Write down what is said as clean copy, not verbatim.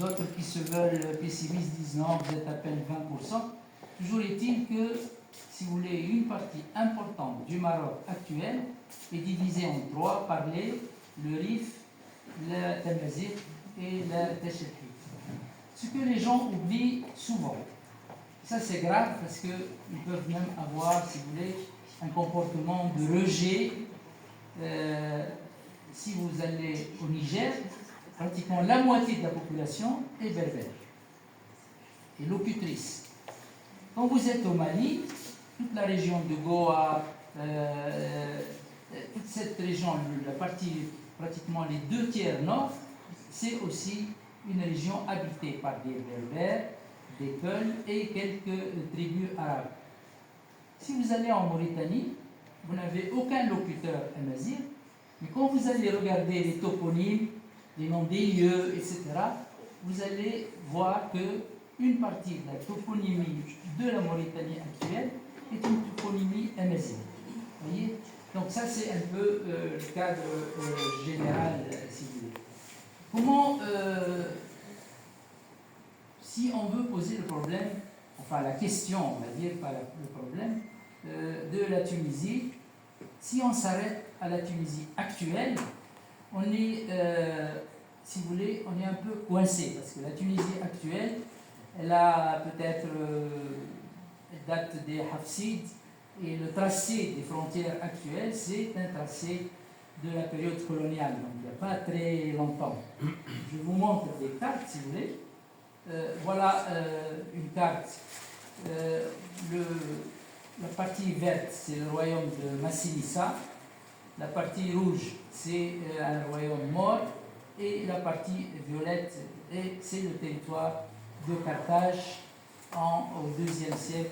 D'autres qui se veulent pessimistes disent non, vous êtes à peine 20%. Toujours est-il que, si vous voulez, une partie importante du Maroc actuel est divisée en trois par le Rif, le Tamazight et le Tachekri. Ce que les gens oublient souvent. Ça, c'est grave parce qu'ils peuvent même avoir, si vous voulez, un comportement de rejet. Si vous allez au Niger, pratiquement la moitié de la population est berbère et locutrice. Quand vous êtes au Mali, toute la région de Goa, toute cette région, la partie, pratiquement les 2/3 nord, c'est aussi une région habitée par des berbères, des Peuls et quelques tribus arabes. Si vous allez en Mauritanie, vous n'avez aucun locuteur amazigh, mais quand vous allez regarder les toponymes, les noms des lieux, etc., vous allez voir qu'une partie de la toponymie de la Mauritanie actuelle est une toponymie amazigh. Vous voyez? Donc ça, c'est un peu le cadre général, si vous voulez. Comment, si on veut poser le problème, enfin la question, on va dire, pas le problème, de la Tunisie, si on s'arrête à la Tunisie actuelle, on est, si vous voulez, on est un peu coincé, parce que la Tunisie actuelle, elle a peut-être, elle date des Hafsides, et le tracé des frontières actuelles, c'est un tracé de la période coloniale, donc il n'y a pas très longtemps. Je vous montre des cartes, si vous voulez. Voilà une carte. La partie verte, c'est le royaume de Massinissa. La partie rouge, c'est un royaume mort. Et la partie violette, c'est le territoire de Carthage au IIe siècle.